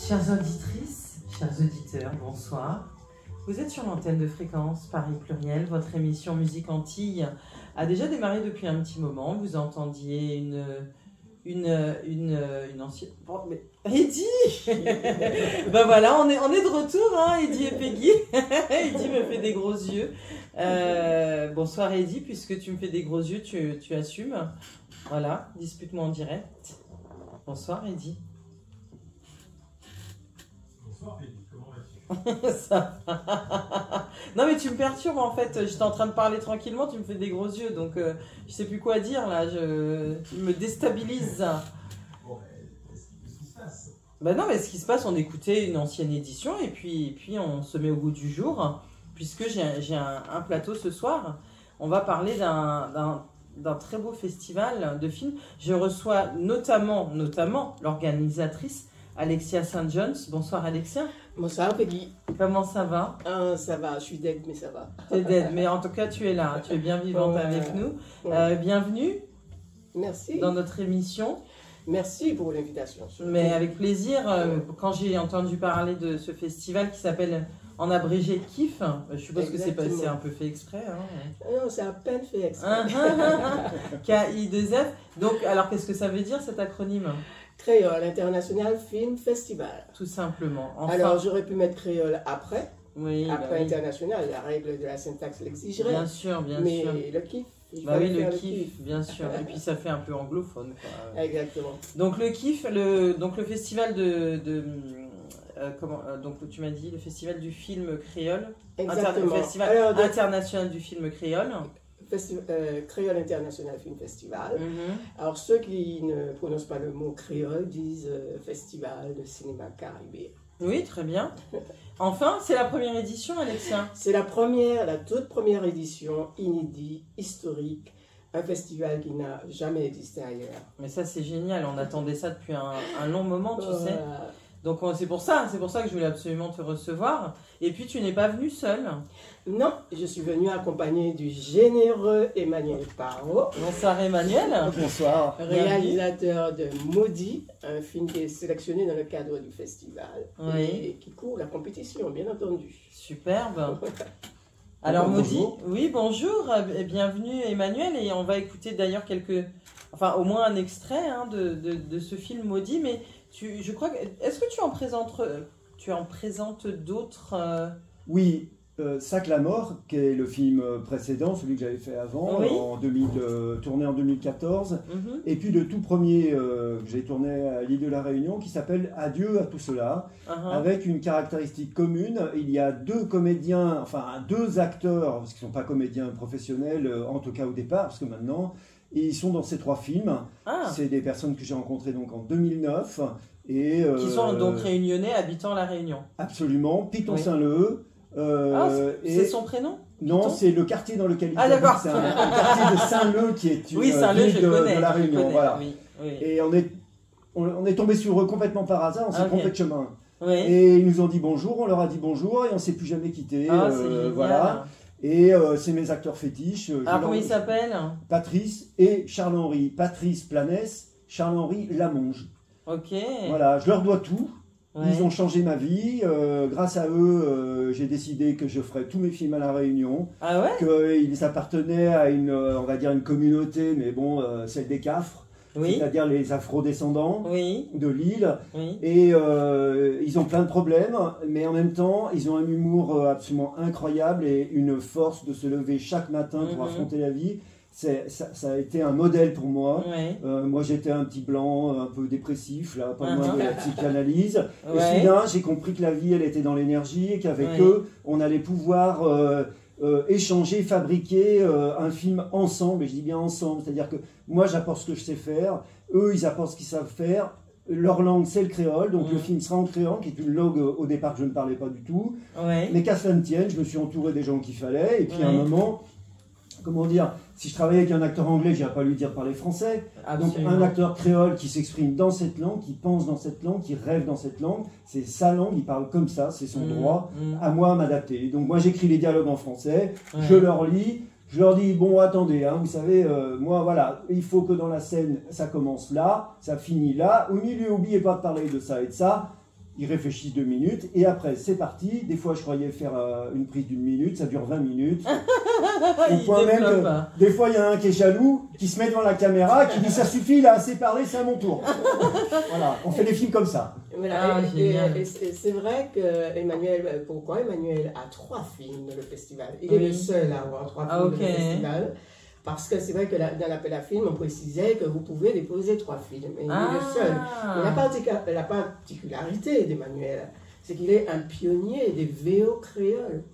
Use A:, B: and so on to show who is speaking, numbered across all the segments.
A: Chères auditrices, chers auditeurs, bonsoir. Vous êtes sur l'antenne de Fréquence Paris Pluriel. Votre émission Musique Antilles a déjà démarré depuis un petit moment. Vous entendiez une ancienne... Bon, mais... Eddy ben voilà, on est de retour, hein, Eddy et Peggy. Eddy me fait des gros yeux. Bonsoir Eddy, puisque tu me fais des gros yeux, tu assumes. Voilà, dispute-moi en direct. Bonsoir Eddy.
B: Bonsoir Eddy, comment vas-tu?
A: Ça va. Non mais tu me perturbes en fait, j'étais en train de parler tranquillement, tu me fais des gros yeux, donc je sais plus quoi dire là, tu me déstabilises.
B: Bon, qu'est-ce qui se passe?
A: Ben non mais ce qui se passe, on écoutait une ancienne édition et puis on se met au goût du jour, puisque j'ai un plateau ce soir. On va parler d'un très beau festival de films. Je reçois notamment l'organisatrice Alexia St. John's. Bonsoir Alexia.
C: Bonsoir Peggy.
A: Comment ça va?
C: Ça va, je suis dead mais ça va.
A: T'es dead, mais en tout cas tu es là, tu es bien vivante avec nous. Bienvenue.
C: Merci.
A: Dans notre émission.
C: Merci pour l'invitation.
A: Mais avec plaisir, quand j'ai entendu parler de ce festival qui s'appelle en abrégé KIF, je suppose que c'est un peu fait exprès. Hein.
C: Non, c'est à peine fait exprès.
A: KI2F. Donc, alors qu'est-ce que ça veut dire cet acronyme?
C: Créole International Film Festival.
A: Tout simplement. Enfin,
C: alors j'aurais pu mettre créole après.
A: Oui,
C: après
A: oui.
C: international, la règle de la syntaxe l'exigerait.
A: Bien sûr, bien
C: mais
A: sûr.
C: Mais le kiff.
A: Bah oui, le kiff, bien sûr. Et puis ça fait un peu anglophone, quoi.
C: Exactement.
A: Donc le kiff, donc le festival donc tu m'as dit le festival du film créole.
C: Exactement.
A: Festival international du film créole.
C: Créole International Film Festival.
A: Mm-hmm.
C: Alors ceux qui ne prononcent pas le mot créole disent Festival de cinéma caribéen.
A: Oui, très bien. Enfin, c'est la première édition, Alexia.
C: C'est la toute première édition, inédite, historique, un festival qui n'a jamais existé ailleurs.
A: Mais ça, c'est génial, on attendait ça depuis un long moment, tu sais. Donc c'est pour ça que je voulais absolument te recevoir. Et puis, tu n'es pas venue seule.
C: Non, je suis venue accompagnée du généreux Emmanuel Parot.
A: Bonsoir Emmanuel.
D: Bonsoir.
C: Réalisateur de Maudit, un film qui est sélectionné dans le cadre du festival.
A: Oui.
C: Et qui court la compétition, bien entendu.
A: Superbe. Alors Maudit,
D: bonjour.
A: Oui, bonjour, et bienvenue Emmanuel. Et on va écouter d'ailleurs au moins un extrait de ce film Maudit. Mais je crois que, est-ce que tu en présentes d'autres
D: Oui, Sac la mort, qui est le film précédent, celui que j'avais fait avant,
A: Oui.
D: Tourné en 2014.
A: Mm-hmm.
D: Et puis le tout premier que j'ai tourné à l'île de la Réunion, qui s'appelle Adieu à tout cela, avec une caractéristique commune. Il y a deux acteurs, parce qu'ils ne sont pas comédiens professionnels, en tout cas au départ, parce que maintenant, ils sont dans ces trois films. C'est des personnes que j'ai rencontrées donc en 2009. Et,
A: qui sont donc réunionnais habitant la Réunion.
D: Absolument. Piton
A: Oui.
D: Saint-Leu.
A: C'est son prénom?
D: Non,
A: Piton,
D: c'est le quartier dans lequel il
A: habite.
D: habite. C'est un quartier de Saint-Leu qui est une
A: oui, Saint-Leu,
D: ville de la Réunion.
A: connais,
D: Voilà.
A: Oui, oui.
D: Et on est tombé sur eux complètement par hasard, on s'est trompé de chemin.
A: Oui.
D: Et ils nous ont dit bonjour, on leur a dit bonjour et on ne s'est plus jamais quitté.
A: C'est génial.
D: Voilà. Et c'est mes acteurs fétiches.
A: Alors comment ils s'appellent?
D: Patrice et Charles-Henri. Patrice Planès, Charles-Henri Lamonge.
A: Ok.
D: Voilà, je leur dois tout.
A: Ouais.
D: Ils ont changé ma vie. Grâce à eux, j'ai décidé que je ferais tous mes films à La Réunion.
A: Ah ouais?
D: Qu'ils appartenaient à on va dire une communauté, mais bon, celle des Cafres,
A: Oui.
D: c'est-à-dire les afro-descendants
A: Oui.
D: de l'île.
A: Oui.
D: Et ils ont plein de problèmes, mais en même temps, ils ont un humour absolument incroyable et une force de se lever chaque matin pour affronter la vie. Ça a été un modèle pour moi.
A: Ouais.
D: Moi, j'étais un petit blanc, un peu dépressif, là, pas loin de la psychanalyse. Et
A: Ouais.
D: soudain, j'ai compris que la vie, elle était dans l'énergie et qu'avec
A: Ouais.
D: eux, on allait pouvoir échanger, fabriquer un film ensemble. Et je dis bien ensemble, c'est-à-dire que moi, j'apporte ce que je sais faire, eux, ils apportent ce qu'ils savent faire. Leur langue, c'est le créole, donc le film sera en créole, qui est une langue au départ que je ne parlais pas du tout.
A: Ouais.
D: Mais qu'à cela ne tienne, je me suis entouré des gens qu'il fallait. Et puis à un moment, comment dire, si je travaillais avec un acteur anglais, je n'irais pas lui dire de parler français.
A: Absolument.
D: Donc un acteur créole qui s'exprime dans cette langue, qui pense dans cette langue, qui rêve dans cette langue, c'est sa langue, il parle comme ça, c'est son droit, à moi à m'adapter. Donc moi j'écris les dialogues en français, je leur lis, je leur dis, bon attendez, hein, vous savez, moi voilà, il faut que dans la scène, ça commence là, ça finit là, au milieu, n'oubliez pas de parler de ça et de ça, ils réfléchissent 2 minutes, et après, c'est parti. Des fois, je croyais faire une prise d'1 minute, ça dure 20 minutes. Au point même que, des fois, il y en a un qui est jaloux, qui se met devant la caméra, qui dit ça suffit, il a assez parlé, c'est à mon tour. Voilà, on fait des films comme ça.
C: Voilà, et c'est vrai que Emmanuel, pourquoi Emmanuel a 3 films dans le festival. Il est le seul à avoir 3 films dans le festival. Parce que c'est vrai que dans l'appel à film, on précisait que vous pouvez déposer 3 films. Et il est le seul. Mais la particularité d'Emmanuel, c'est qu'il est un pionnier des VO créoles.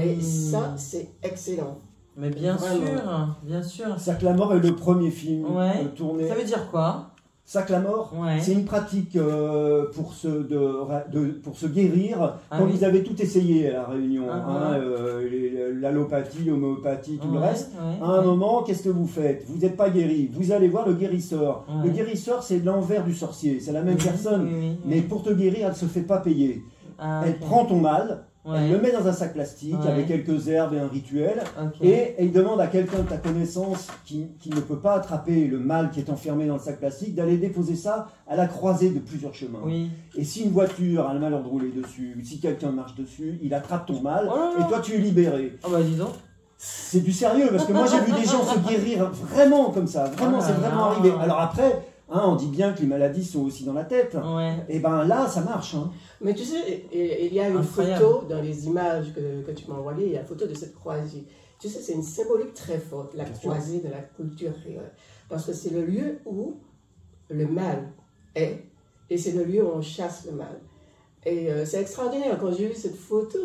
C: Et ça, c'est excellent.
A: Mais bien sûr, bien sûr.
D: Sac la mort est le premier film tourné.
A: Ça veut dire quoi?
D: Sac la mort, c'est une pratique pour se guérir quand vous avez tout essayé à la Réunion, l'allopathie, l'homéopathie, tout le reste. À un moment, qu'est-ce que vous faites? Vous n'êtes pas guéri, vous allez voir le guérisseur. Le guérisseur, c'est l'envers du sorcier, c'est la même personne, mais pour te guérir, elle ne se fait pas payer. Elle prend ton mal, elle le met dans un sac plastique avec quelques herbes et un rituel, et elle demande à quelqu'un de ta connaissance qui ne peut pas attraper le mal qui est enfermé dans le sac plastique d'aller déposer ça à la croisée de plusieurs chemins. Et si une voiture a le malheur de rouler dessus, si quelqu'un marche dessus, il attrape ton mal et toi tu es libéré.
A: Ah bah dis donc.
D: C'est du sérieux parce que moi j'ai vu des gens se guérir vraiment comme ça, vraiment c'est vraiment arrivé. Alors après, on dit bien que les maladies sont aussi dans la tête. Et ben là, ça marche.
C: Mais tu sais, il y a une photo dans les images que tu m'as envoyées, il y a une photo de cette croisée. Tu sais, c'est une symbolique très forte, la croisée de la culture créole. Parce que c'est le lieu où le mal est, et c'est le lieu où on chasse le mal. Et c'est extraordinaire, quand j'ai vu cette photo,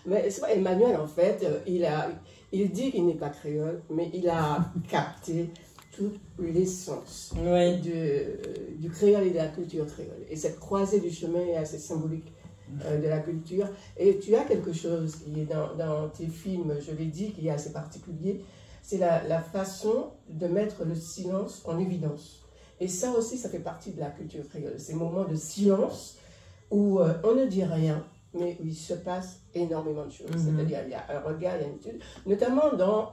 C: mais c'est pas Emmanuel en fait, il dit qu'il n'est pas créole, mais il a capté toute l'essence du créole et de la culture créole. Et cette croisée du chemin est assez symbolique de la culture. Et tu as quelque chose qui est dans tes films, je l'ai dit, qui est assez particulier, c'est la façon de mettre le silence en évidence. Et ça aussi, ça fait partie de la culture créole. Ces moments de silence où on ne dit rien, mais où il se passe énormément de choses. C'est-à-dire, il y a un regard, il y a une étude, notamment dans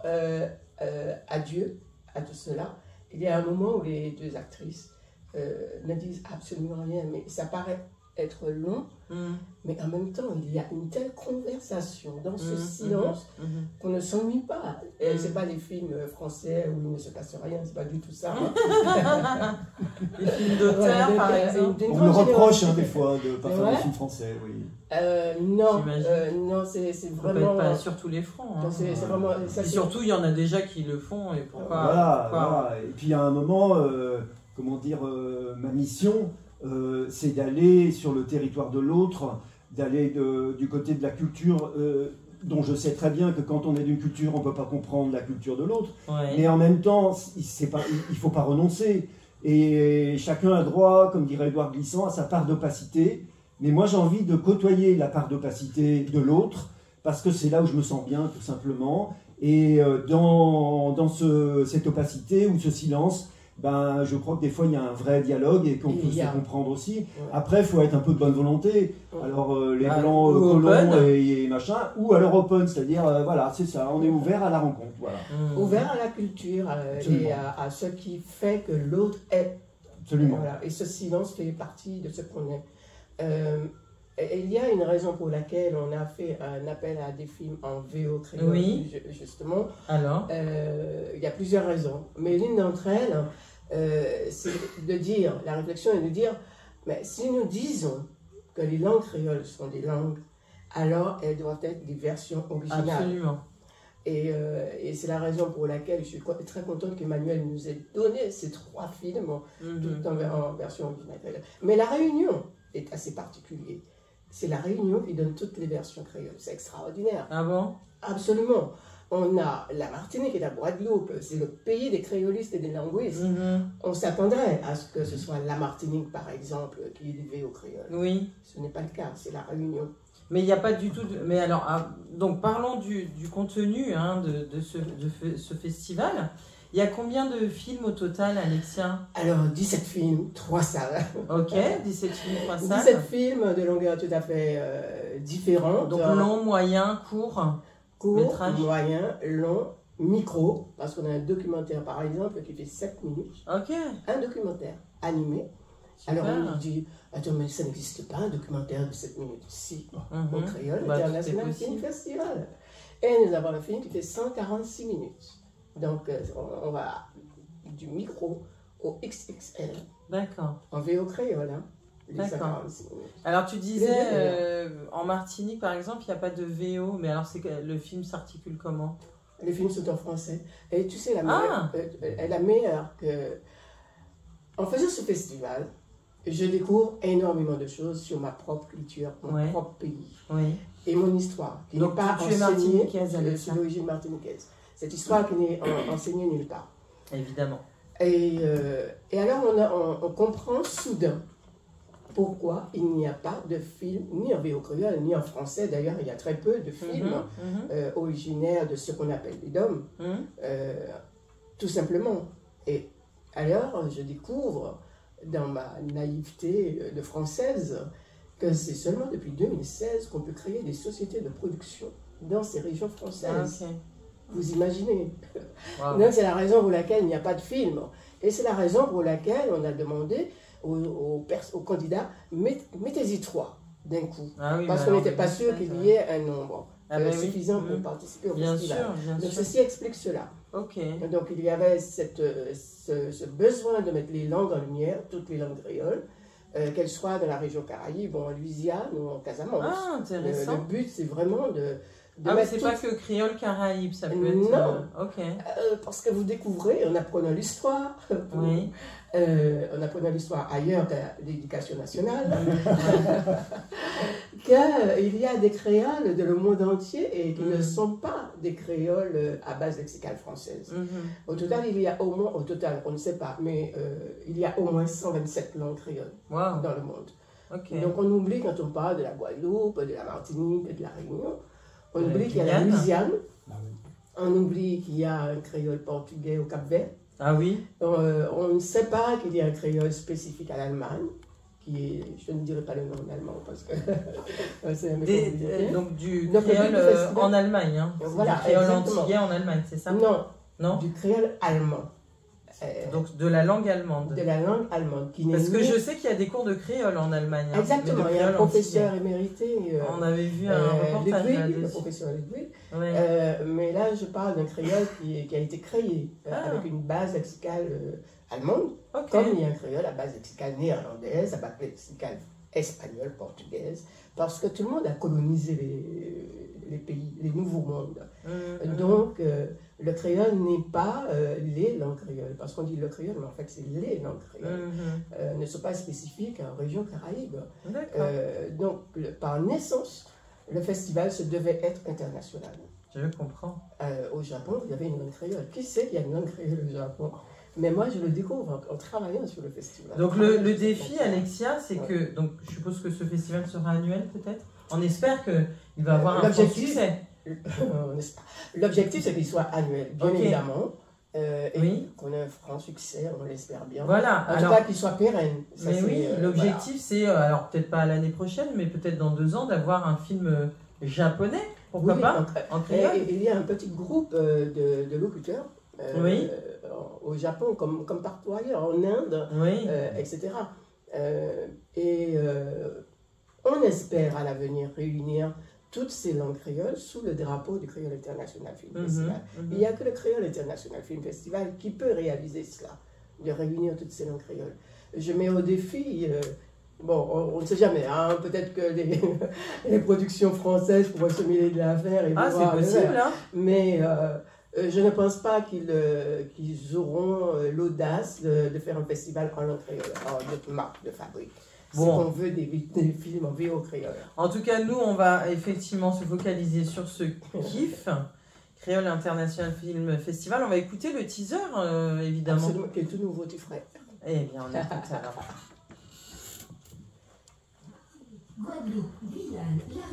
C: Adieu à tout cela, il y a un moment où les 2 actrices ne disent absolument rien, mais ça paraît être long, mais en même temps, il y a une telle conversation dans ce silence qu'on ne s'ennuie pas. Et c'est pas des films français où il ne se passe rien, c'est pas du tout ça.
A: Les films d'auteur, par exemple.
D: On me reproche des fois de ne pas faire des films français,
C: non, c'est vraiment...
A: pas sur tous les fronts.
C: C'est vraiment...
A: Et surtout, il y en a déjà qui le font, et pourquoi...
D: Voilà. Et puis, à un moment, ma mission... c'est d'aller sur le territoire de l'autre, d'aller du côté de la culture dont je sais très bien que quand on est d'une culture, on ne peut pas comprendre la culture de l'autre. Mais en même temps, il ne faut pas renoncer. Et chacun a droit, comme dirait Édouard Glissant, à sa part d'opacité. Mais moi, j'ai envie de côtoyer la part d'opacité de l'autre, parce que c'est là où je me sens bien, tout simplement. Et dans cette opacité ou ce silence, je crois que des fois il y a un vrai dialogue et qu'on peut se comprendre aussi. Après, il faut être un peu de bonne volonté. Alors les blancs colons et machin, ou alors open, c'est-à-dire voilà, c'est ça, on est ouvert à la rencontre. Voilà.
C: Ouvert à la culture et à ce qui fait que l'autre est.
D: Absolument.
C: Voilà. Et ce silence fait partie de ce qu'on est. Et il y a une raison pour laquelle on a fait un appel à des films en VO créole, justement.
A: Alors
C: il y a plusieurs raisons, mais l'une d'entre elles, c'est de dire, la réflexion est de dire, mais si nous disons que les langues créoles sont des langues, alors elles doivent être des versions originales.
A: Absolument.
C: Et c'est la raison pour laquelle je suis très contente qu'Emmanuel nous ait donné ces 3 films, tout en version originale. Mais La Réunion est assez particulier. C'est La Réunion qui donne toutes les versions créoles. C'est extraordinaire.
A: Ah bon?
C: Absolument. On a la Martinique et la Guadeloupe. C'est le pays des créolistes et des linguistes. On s'attendrait à ce que ce soit la Martinique, par exemple, qui est élevée au créole.
A: Oui.
C: Ce n'est pas le cas. C'est La Réunion.
A: Mais il n'y a pas du tout... Mais alors, donc parlons du contenu de ce festival. Il y a combien de films au total, Alexia?
C: Alors, 17 films, 3 salles.
A: Ok, 17 films, 3 salles.
C: 17 films de longueur tout à fait différente.
A: Donc long, moyen, court, métrage.
C: Moyen, long, micro. Parce qu'on a un documentaire, par exemple, qui fait 7 minutes.
A: Ok.
C: Un documentaire animé Alors on nous dit, attends, mais ça n'existe pas, un documentaire de 7 minutes. Si, au Créole International Film Festival. Et nous avons un film qui fait 146 minutes. Donc on va du micro au XXL.
A: D'accord.
C: En VO créole, hein.
A: D'accord. Alors tu disais, en Martinique par exemple, il n'y a pas de VO, mais alors le film s'articule comment?
C: Les films sont en français. Et tu sais, la meilleure que... En faisant ce festival, je découvre énormément de choses sur ma propre culture, mon propre pays.
A: Oui.
C: Et mon histoire, qui
A: donc
C: n'est pas
A: tu es martiniquaise,
C: je suis d'origine martiniquaise. Cette histoire qui n'est enseignée nulle part.
A: Évidemment.
C: Et alors on comprend soudain pourquoi il n'y a pas de film, ni en VO créole, ni en français. D'ailleurs, il y a très peu de films originaires de ce qu'on appelle les DOM, tout simplement. Et alors, je découvre, dans ma naïveté de française, que c'est seulement depuis 2016 qu'on peut créer des sociétés de production dans ces régions françaises. Okay. Vous imaginez? Wow. Donc, c'est la raison pour laquelle il n'y a pas de film. Et c'est la raison pour laquelle on a demandé aux candidats, mettez-y 3 d'un coup. Ah oui, parce qu'on n'était pas sûr qu'il y ait un nombre suffisant pour participer au festival. Donc ceci explique cela.
A: Okay.
C: Donc il y avait ce besoin de mettre les langues en lumière, toutes les langues créoles, qu'elles soient dans la région Caraïbe, en Louisiane ou en Casamance.
A: Ah, intéressant.
C: Le but, c'est vraiment de
A: mais c'est pas que créole Caraïbe, ça peut être...
C: Non,
A: ok.
C: Parce que vous découvrez, en apprenant l'histoire, en apprenant l'histoire ailleurs qu'à l'éducation nationale, qu'il y a des créoles de le monde entier et qui ne sont pas des créoles à base lexicale française. Au total, il y a au moins, on ne sait pas, mais il y a au moins 127 langues créoles dans le monde. Okay. Donc on oublie quand on parle de la Guadeloupe, de la Martinique, de la Réunion, on oublie qu'il y a la Louisiane, on oublie qu'il y a un créole portugais au Cap-Vert.
A: Ah oui.
C: On ne sait pas qu'il y a un créole spécifique à l'Allemagne, qui est, je ne dirai pas le nom en allemand parce que c'est un
A: donc du créole en Allemagne, hein.
C: Voilà,
A: du créole antillais en Allemagne, c'est ça?
C: Non, du créole allemand.
A: Donc de la langue allemande.
C: De la langue allemande.
A: Parce que je sais qu'il y a des cours de créole en Allemagne. Hein,
C: exactement, il y a un professeur émérité.
A: On avait vu un reportage
C: là-dessus. Le professeur Ludwig. Mais là, je parle d'un créole qui a été créé avec une base lexicale allemande, comme il y a un créole à base lexicale néerlandaise, à base lexicale espagnole, portugaise, parce que tout le monde a colonisé les pays, les nouveaux mondes. Donc, le créole n'est pas les langues créoles, parce qu'on dit le créole, mais en fait c'est les langues créoles, ne sont pas spécifiques en région Caraïbe. Donc, par naissance, le festival se devait être international.
A: Je comprends.
C: Au Japon, il y avait une langue créole. Qui sait qu'il y a une langue créole au Japon? Mais moi, je le découvre en travaillant sur le festival.
A: Donc, le défi, Alexia, c'est que, donc, je suppose que ce festival sera annuel, peut-être? On espère qu'il va avoir un succès.
C: L'objectif, c'est qu'il soit annuel, bien évidemment. Et qu'on ait un franc succès, on l'espère bien.
A: Voilà.
C: En tout cas, qu'il soit pérenne. Ça,
A: mais oui, l'objectif, c'est, alors peut-être pas l'année prochaine, mais peut-être dans 2 ans, d'avoir un film japonais, pourquoi pas, en créole.
C: Il y a un petit groupe de locuteurs au Japon, comme partout ailleurs, en Inde, etc. On espère à l'avenir réunir toutes ces langues créoles sous le drapeau du Créole International Film Festival. Il n'y a que le Créole International Film Festival qui peut réaliser cela, de réunir toutes ces langues créoles. Je mets au défi, on ne sait jamais, hein, peut-être que les productions françaises pourraient se mêler de l'affaire et
A: c'est possible, hein.
C: Mais je ne pense pas qu'ils auront l'audace de faire un festival en langue créole, notre marque de fabrique. C'est qu'on veut des films en VO créole.
A: En tout cas, nous, on va effectivement se focaliser sur ce kiff, Créole International Film Festival. On va écouter le teaser, évidemment.
C: Absolument, qui est tout nouveau, tu ferais.
A: Eh bien, on écoute alors.
E: Guadeloupe, village. La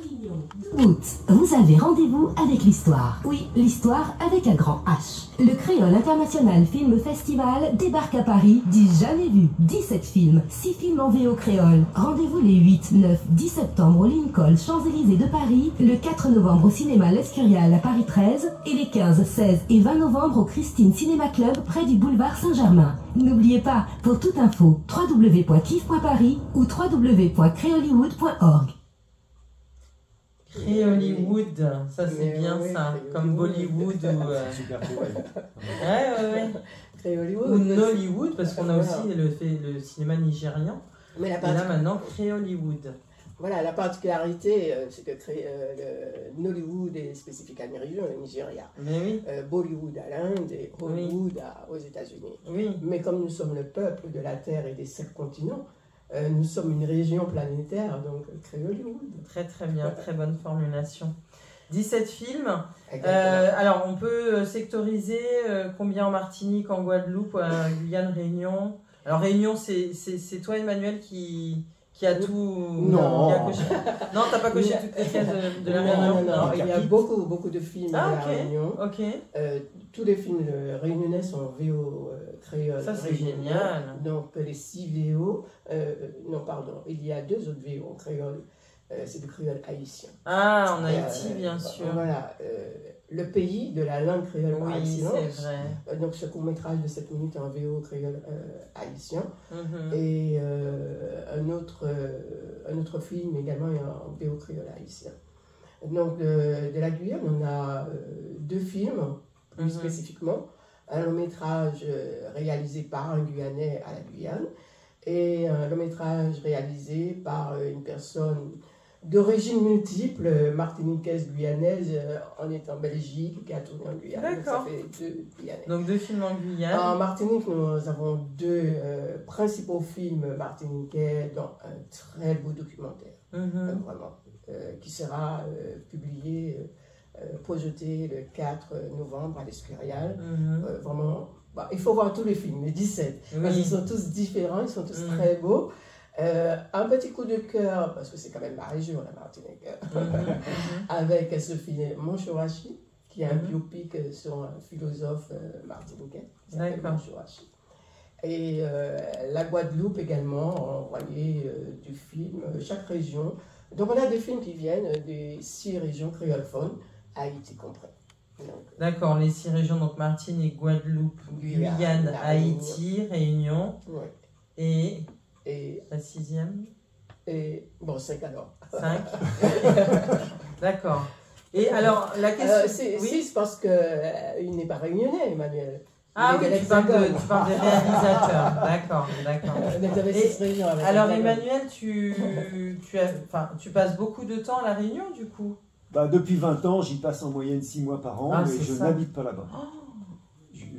E: Réunion. Août, vous avez rendez-vous avec l'histoire. Oui, l'histoire avec un grand H. Le Créole International Film Festival débarque à Paris du jamais vu. 17 films, 6 films en VO créole. Rendez-vous les 8, 9, 10 septembre au Lincoln Champs-Élysées de Paris, le 4 novembre au cinéma L'Escurial à Paris 13 et les 15, 16 et 20 novembre au Christine Cinéma Club près du boulevard Saint-Germain. N'oubliez pas, pour toute info, www.kif.paris ou www.creollywood.org.
A: Créollywood, ça c'est
C: Mais
A: bien
C: oui,
A: ça, comme Bollywood ou...
D: Super cool.
A: Ouais.
C: Créollywood.
A: Ou Nollywood, parce qu'on a
C: Voilà.
A: aussi le cinéma nigérian.
C: Mais la
A: Et là maintenant, Créollywood.
C: Voilà, la particularité, c'est que le Nollywood est spécifique à l'Amérique, le Nigeria.
A: Mais oui,
C: Bollywood à l'Inde et Hollywood aux États-Unis.
A: oui.
C: Mais comme nous sommes le peuple de la Terre et des 7 continents, nous sommes une région planétaire, donc Créollywood.
A: Très très bien, très bonne formulation. 17 films.
C: Exactement.
A: Alors on peut sectoriser combien en Martinique, en Guadeloupe, Guyane, Réunion. Alors Réunion, c'est toi Emmanuel qui a tout...
D: Non.
A: Qui a coché. Non, t'as pas coché toutes les cases de la Réunion.
C: Non, il y a beaucoup de films
A: Ah,
C: de la
A: ok.
C: Réunion.
A: Ok,
C: Tous les films réunionnais sont VO créole.
A: ça c'est
C: réunionnais.
A: génial.
C: Donc les 6 VO, non pardon, il y a 2 autres VO en créole, c'est du créole haïtien.
A: Ah, en Haïti, bien sûr.
C: Voilà, le pays de la langue créole par
A: Oui,
C: excellence.
A: c'est vrai.
C: Donc ce court-métrage de 7 minutes en VO créole haïtien.
A: Mhm.
C: Et un autre film également en VO créole haïtien. Donc de la Guyane, on a 2 films, plus
A: Mhm.
C: spécifiquement. Un long-métrage réalisé par un Guyanais à la Guyane et un long-métrage réalisé par une personne d'origine multiple, martiniquaise, guyanaise, en étant en Belgique, qui a tourné en Guyane. Donc,
A: D'accord.
C: ça fait 2 Guyanais.
A: Donc 2 films en Guyane.
C: En Martinique, nous avons 2 principaux films martiniquais, dont un très beau documentaire,
A: Mhm.
C: vraiment, qui sera publié, projeté le 4 novembre à l'Escurial.
A: Mhm.
C: Vraiment, il faut voir tous les films, les 17, parce
A: Oui.
C: qu'ils sont tous différents, ils sont tous
A: Mhm.
C: très beaux. Un petit coup de cœur, parce que c'est quand même ma région, la Martinique,
A: Mhm.
C: avec ce film Monchorachi, qui est un
A: Mhm.
C: biopic sur un philosophe martiniquais. qui s'appelle
A: D'accord.
C: Monchorachi. Et la Guadeloupe également a envoyé du film, chaque région. Donc on a des films qui viennent des 6 régions créolophones, Haïti compris. Donc,
A: D'accord, les 6 régions, donc Martinique, Guadeloupe,
C: Guyane,
A: Guyane,
C: La
A: Haïti, Réunion
C: ouais.
A: et
C: Et,
A: la 6e,
C: bon, 5 alors.
A: 5. D'accord. Et alors, la question...
C: C'est
A: oui.
C: 6 parce qu'il n'est pas réunionnais, Emmanuel.
A: Ah
C: Il est
A: oui,
C: de
A: tu parles
C: l'Hexagone.
A: des réalisateurs. D'accord, d'accord.
C: Vous avez
A: Et
C: 6 régions avec
A: Alors
C: l'Hexagone.
A: Emmanuel, tu passes beaucoup de temps à La Réunion du coup?
D: Bah, depuis 20 ans, j'y passe en moyenne 6 mois par an,
A: Ah,
D: mais
A: c'est
D: je
A: ça.
D: n'habite pas là-bas.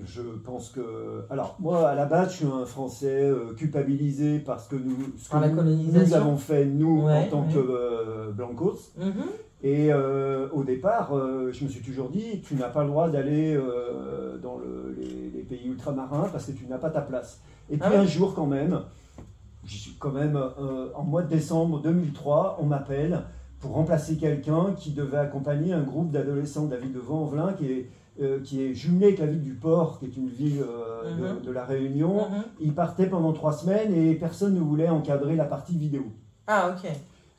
D: Je pense que... Alors, moi, à la base, je suis un Français culpabilisé parce que ce
A: Par
D: que
A: la colonisation.
D: nous avons fait, nous,
A: Ouais,
D: en tant
A: ouais.
D: que Blancos.
A: Mhm.
D: Et au départ, je me suis toujours dit, tu n'as pas le droit d'aller dans les pays ultramarins parce que tu n'as pas ta place. Et puis
A: Ah ouais.
D: un jour, quand même, en mois de décembre 2003, on m'appelle pour remplacer quelqu'un qui devait accompagner un groupe d'adolescents de la ville de Vaux-en-Velin qui est jumelé avec la ville du Port, qui est une ville de la Réunion.
A: Mhm.
D: Ils partaient pendant 3 semaines et personne ne voulait encadrer la partie vidéo.
A: Ah ok.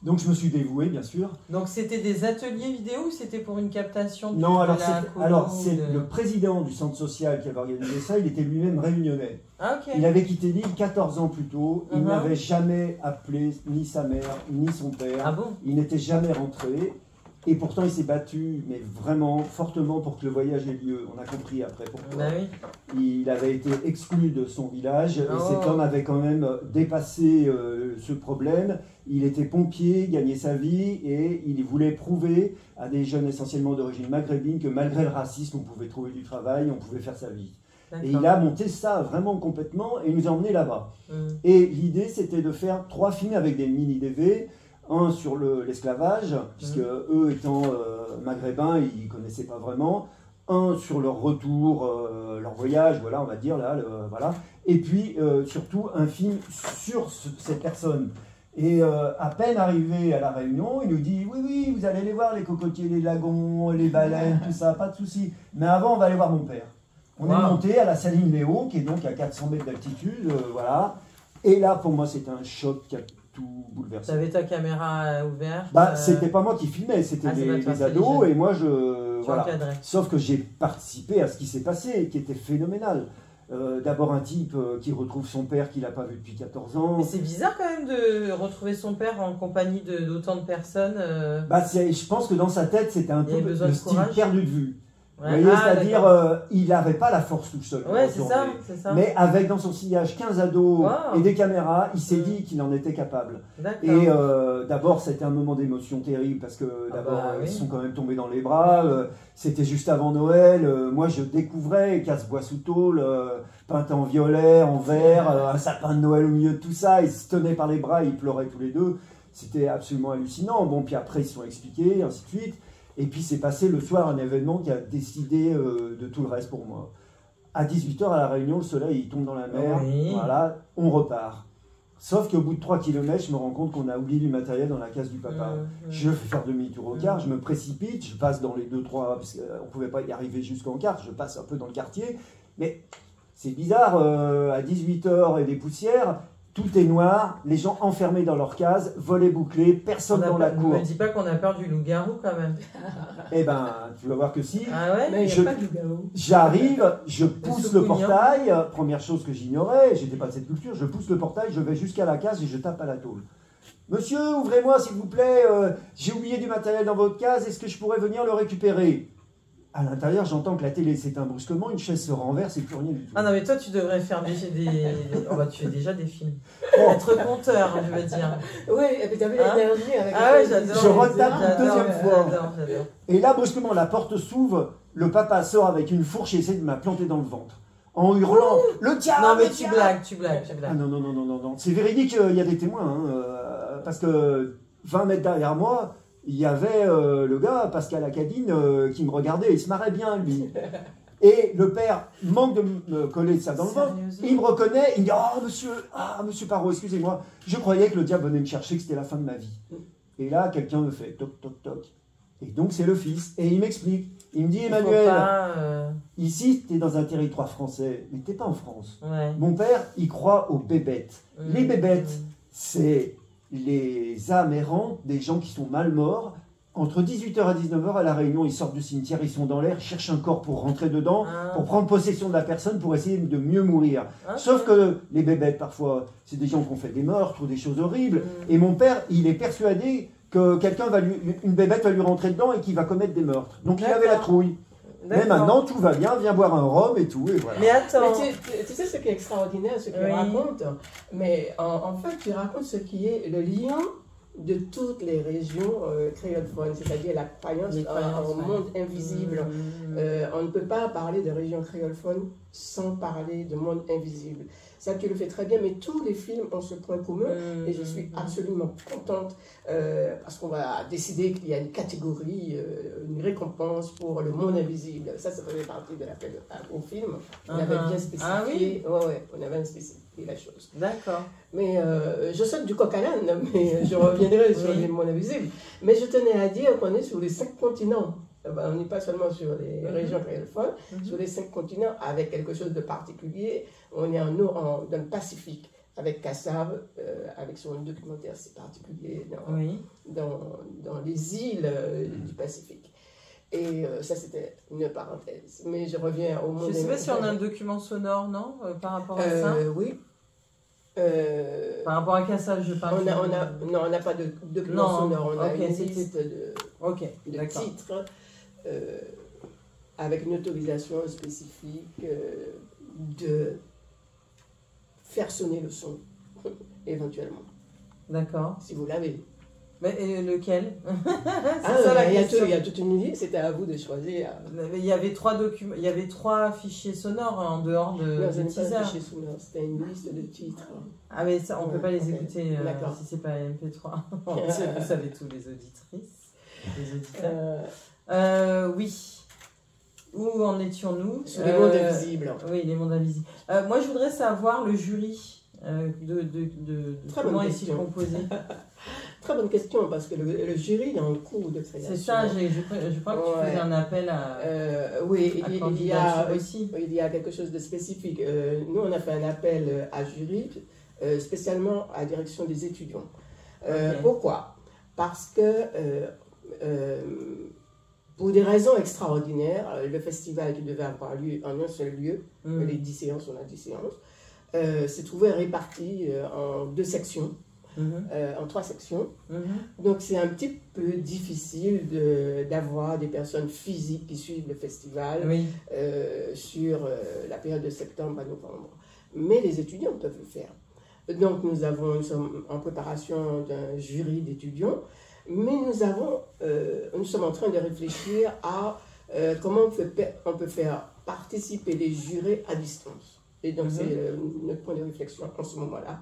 D: Donc je me suis dévoué, bien sûr.
A: Donc c'était des ateliers vidéo ou c'était pour une captation de
D: Non,
A: de
D: alors
A: la
D: c'est,
A: colo
D: alors, c'est
A: de-
D: le président du centre social qui avait organisé ça, il était lui-même réunionnais.
A: Ah ok.
D: Il avait quitté l'île 14 ans plus tôt, il
A: Mhm.
D: n'avait jamais appelé ni sa mère, ni son père,
A: Ah bon?
D: il n'était jamais rentré, et pourtant il s'est battu, mais vraiment fortement pour que le voyage ait lieu. On a compris après pourquoi.
A: Bah oui.
D: Il avait été exclu de son village,
A: Oh.
D: et cet homme avait quand même dépassé ce problème. Il était pompier, gagnait sa vie, et il voulait prouver à des jeunes essentiellement d'origine maghrébine que malgré le racisme, on pouvait trouver du travail, on pouvait faire sa vie. Et il a monté ça vraiment complètement, et il nous a emmenés là-bas.
A: Mhm.
D: Et l'idée, c'était de faire 3 films avec des mini-DV, un sur l'esclavage, puisque eux étant maghrébins, ils ne connaissaient pas vraiment, un sur leur retour, leur voyage, voilà, on va dire, là, voilà. Et puis, surtout, un film sur cette personne. Et à peine arrivé à La Réunion, il nous dit « Oui, vous allez les voir, les cocotiers, les lagons, les baleines, tout ça, pas de souci. Mais avant, on va aller voir mon père. » On est monté à la Saline Léo, qui est donc à 400 mètres d'altitude, voilà. Et là, pour moi, c'était un choc qui a tout bouleversé.
A: Tu avais ta caméra ouverte
D: C'était pas moi qui filmais, c'était les ados, et moi, voilà. Sauf que j'ai participé à ce qui s'est passé, qui était phénoménal. D'abord un type qui retrouve son père qu'il n'a pas vu depuis 14 ans.
A: Mais c'est bizarre quand même de retrouver son père en compagnie d'autant de personnes.
D: Je pense que dans sa tête, c'était un peu le style perdu de vue.
A: Ouais.
D: Vous voyez, c'est-à-dire, il n'avait pas la force tout seul.
A: Ouais, c'est ça.
D: Mais avec dans son sillage 15 ados et des caméras, il s'est dit qu'il en était capable. Et d'abord, c'était un moment d'émotion terrible parce que ils sont quand même tombés dans les bras. C'était juste avant Noël. Moi, je découvrais Casse-bois sous tôle, peint en violet, en vert, un sapin de Noël au milieu de tout ça. Ils se tenaient par les bras, ils pleuraient tous les deux. C'était absolument hallucinant. Bon, puis après, ils se sont expliqués, ainsi de suite. Et puis c'est passé le soir un événement qui a décidé de tout le reste pour moi. À 18h à La Réunion, le soleil il tombe dans la mer, voilà, on repart. Sauf qu'au bout de 3 km, je me rends compte qu'on a oublié du matériel dans la case du papa. Je fais faire demi-tour au quart, je me précipite, je passe dans les 2-3, parce qu'on ne pouvait pas y arriver jusqu'en quart, je passe un peu dans le quartier. Mais c'est bizarre, à 18h et des poussières, tout est noir, les gens enfermés dans leur case, volets bouclés, personne dans la cour.
A: Ne me dis pas qu'on a peur du loup-garou quand même.
D: Eh ben, tu vas voir que si.
A: Ah ouais,
C: mais il n'y a pas de loup-garou.
D: J'arrive, je pousse le portail, première chose que j'ignorais, j'étais pas de cette culture, je pousse le portail, je vais jusqu'à la case et je tape à la tôle. Monsieur, ouvrez-moi s'il vous plaît, j'ai oublié du matériel dans votre case, est-ce que je pourrais venir le récupérer? À l'intérieur, j'entends que la télé s'éteint brusquement, une chaise se renverse et plus rien du tout.
A: Ah non, mais toi, tu devrais faire tu fais déjà des films. Être conteur, je veux dire.
C: Oui, et puis tu avais l'énergie avec
A: j'adore.
D: Je retape une deuxième fois.
A: J'adore.
D: Et là, brusquement, la porte s'ouvre, le papa sort avec une fourche et essaie de m'implanter dans le ventre. En hurlant, le diable!
A: Non, mais tu blagues.
D: Ah non. C'est véridique, il y a des témoins, parce que 20 mètres derrière moi, il y avait le gars, Pascal Acadine, qui me regardait, il se marrait bien, lui. Et le père manque de me coller ça dans le ventre. Il me reconnaît, il me dit monsieur Parot, excusez-moi, je croyais que le diable venait me chercher, que c'était la fin de ma vie. Et là, quelqu'un me fait toc, toc, toc. Et donc, c'est le fils. Et il m'explique. Il me dit, Emmanuel, ici, tu es dans un territoire français, mais tu n'es pas en France.
A: Ouais.
D: Mon père, il croit aux bébêtes. Les bébêtes, c'est les âmes errantes des gens qui sont mal morts. Entre 18h et 19h à La Réunion, ils sortent du cimetière, ils sont dans l'air, cherchent un corps pour rentrer dedans, pour prendre possession de la personne, pour essayer de mieux mourir. Sauf que les bébêtes, parfois, c'est des gens qui ont fait des meurtres ou des choses horribles. Et mon père, il est persuadé que une bébête va lui rentrer dedans et qu'il va commettre des meurtres. Donc il avait la trouille. Mais maintenant, tout va bien, viens boire un rhum et tout, et voilà.
A: Mais attends.
C: Mais tu sais ce qui est extraordinaire, ce qu'il raconte, mais en fait, tu racontes ce qui est le lien de toutes les régions créolophones, c'est-à-dire la croyance au monde invisible. On ne peut pas parler de région créolophone sans parler de monde invisible. Ça, tu le fais très bien, mais tous les films ont ce point commun et je suis absolument contente parce qu'on va décider qu'il y a une catégorie, une récompense pour le monde invisible. Ça faisait partie de l'appel au film. On avait bien spécifié. Ah oui? Ouais, on avait bien spécifié la chose.
A: D'accord.
C: Mais je saute du coq à l'âne, mais je reviendrai sur les mondes invisibles. Mais je tenais à dire qu'on est sur les 5 continents. On n'est pas seulement sur les régions créolophones, sur les 5 continents, avec quelque chose de particulier. On est dans le Pacifique, avec Kassav, avec son documentaire si particulier dans les îles du Pacifique. Et ça, c'était une parenthèse. Mais je reviens au monde.
A: Je ne sais pas si on a un document sonore, non, par rapport à ça.
C: Oui.
A: Par rapport à Kassav, je parle.
C: Non, on n'a pas de document sonore. On a une liste de titres. Avec une autorisation spécifique de faire sonner le son, éventuellement.
A: D'accord.
C: Si vous l'avez.
A: Mais lequel?
C: Il y a toute une liste, c'était à vous de choisir.
A: Il y avait 3 documents, il y avait 3 fichiers sonores en dehors de
C: teaser. Pas fichier sonore, c'était une liste de titres.
A: Ah mais ça, on ne peut pas les écouter si c'est pas MP3. Vous savez tous les auditrices, les auditeurs. Oui. Où en étions-nous?
C: Sur les mondes invisibles.
A: Oui, les mondes invisibles. Moi, je voudrais savoir le jury. Comment est-il composé?
C: Très bonne question, parce que le jury est en cours de création.
A: C'est ça, je crois que tu faisais un appel à
C: oui, il y a
A: aussi.
C: Il y a quelque chose de spécifique. Nous, on a fait un appel à jury, spécialement à la direction des étudiants. Pourquoi? Parce que, pour des raisons extraordinaires, le festival qui devait avoir lieu en un seul lieu, les 10 séances, on a 10 séances, s'est trouvé réparti en 2 sections. En 3 sections. Donc c'est un petit peu difficile d'avoir des personnes physiques qui suivent le festival sur la période de septembre à novembre. Mais les étudiants peuvent le faire. Donc nous sommes en préparation d'un jury d'étudiants, mais nous sommes en train de réfléchir à comment on peut faire participer les jurés à distance. Et donc c'est notre point de réflexion en ce moment-là.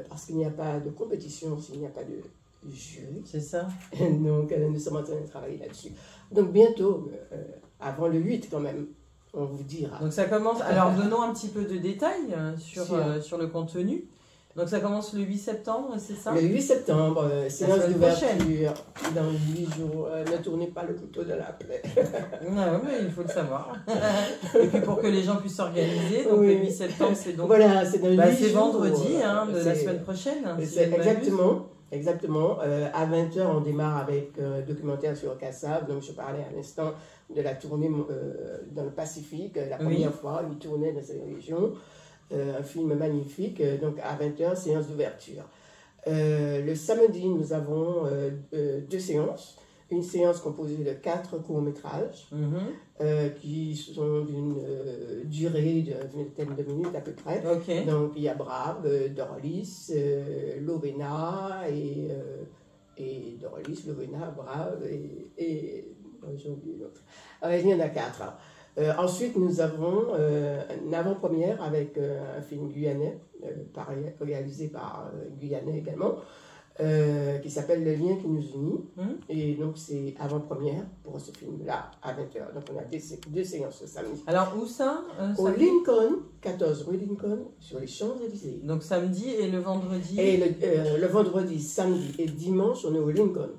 C: Parce qu'il n'y a pas de compétition s'il n'y a pas de jury.
A: C'est ça.
C: Donc, nous sommes en train de travailler là-dessus. Donc, bientôt, avant le 8 quand même, on vous dira.
A: Donc, ça commence... Alors, donnons un petit peu de détails sur le contenu. Donc, ça commence le 8 septembre, c'est ça?
C: Le 8 septembre, séance d'ouverture. Dans 8 jours, ne tournez pas le couteau de la plaie.
A: Ah, mais il faut le savoir. Et puis, pour que les gens puissent s'organiser, donc le 8 septembre, c'est donc...
C: Voilà, c'est dans 8 jours.
A: C'est vendredi, de la semaine prochaine.
C: Exactement. À 20h, on démarre avec documentaire sur Kassav. Donc, je parlais à l'instant de la tournée dans le Pacifique. La première fois, une tournée dans cette région. Un film magnifique, donc à 20h, séance d'ouverture. Le samedi, nous avons 2 séances. Une séance composée de 4 courts-métrages qui sont d'une durée d'une vingtaine de minutes à peu près. Donc il y a Brave, Dorlis, Lovena et Dorlis, Lovena, Brave et j'ai oublié l'autre. Il y en a 4. Ensuite, nous avons une avant-première avec un film guyanais, réalisé par Guyanais également, qui s'appelle Le lien qui nous unit. Et donc, c'est avant-première pour ce film-là, à 20h. Donc, on a 2 séances le samedi.
A: Alors, où ça
C: Au Lincoln, 14 rue Lincoln, sur les Champs-Élysées.
A: Donc, samedi et le vendredi.
C: Et le vendredi, samedi et dimanche, on est au Lincoln.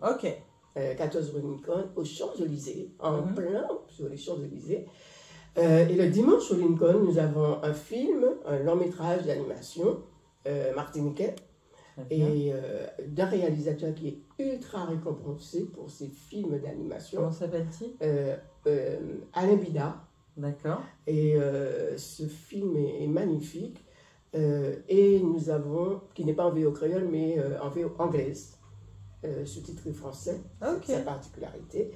C: 14 rue Lincoln, aux Champs-Élysées, en plein sur les Champs-Élysées. Et le dimanche au Lincoln, nous avons un film, un long métrage d'animation martiniquais, et d'un réalisateur qui est ultra récompensé pour ses films d'animation.
A: Comment s'appelle-t-il?
C: Alain Bida.
A: D'accord.
C: Et ce film est magnifique. Et nous avons, qui n'est pas en VO créole, mais en VO anglaise, sous-titré français, c'est sa particularité.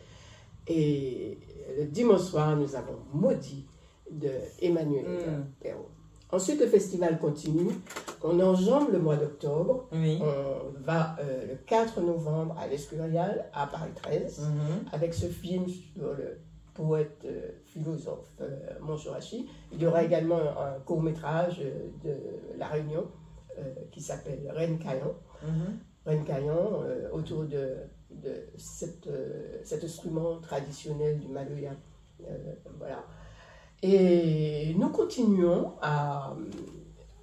C: Et le dimanche soir, nous avons Maudit de Emmanuel Perrault. Ensuite, le festival continue. On enjambe le mois d'octobre. On va le 4 novembre à l'Escurial, à Paris 13, avec ce film sur le poète philosophe Monchorachi. Il y aura également un court-métrage de La Réunion qui s'appelle Reine Caillan. Reine Caillan, autour de cet instrument traditionnel du Maloya. Voilà. Et nous continuons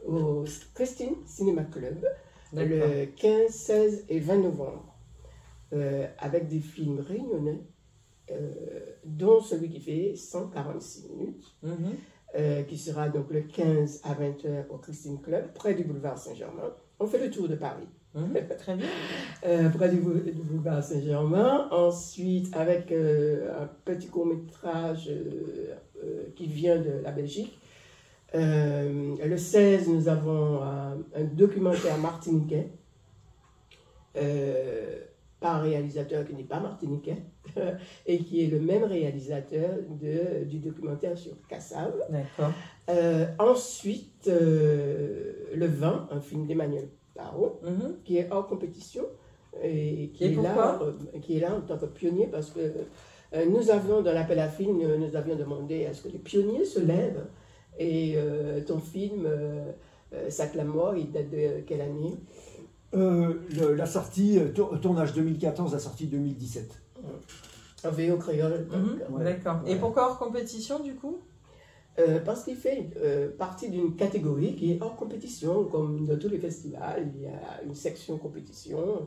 C: au Christine Cinéma Club le 15, 16 et 20 novembre avec des films réunionnais, dont celui qui fait 146 minutes, qui sera donc le 15 à 20h au Christine Club, près du boulevard Saint-Germain. On fait le tour de Paris.
A: Très bien.
C: Près du boulevard Saint-Germain. Ensuite, avec un petit court-métrage qui vient de la Belgique. Le 16, nous avons un documentaire martiniquais par un réalisateur qui n'est pas martiniquais et qui est le même réalisateur du documentaire sur Kassav.
A: D'accord.
C: Ensuite, le 20, un film d'Emmanuel Perrault, qui est hors compétition et qui est là en tant que pionnier, parce que nous avions, dans l'appel à film, nous avions demandé à ce que les pionniers se lèvent. Et ton film, Sac la mort, il date de quelle année?
D: La sortie, tournage 2014, la sortie 2017.
C: En VO créole.
A: D'accord. Et pourquoi hors compétition, du coup?
C: Parce qu'il fait partie d'une catégorie qui est hors compétition, comme dans tous les festivals. Il y a une section compétition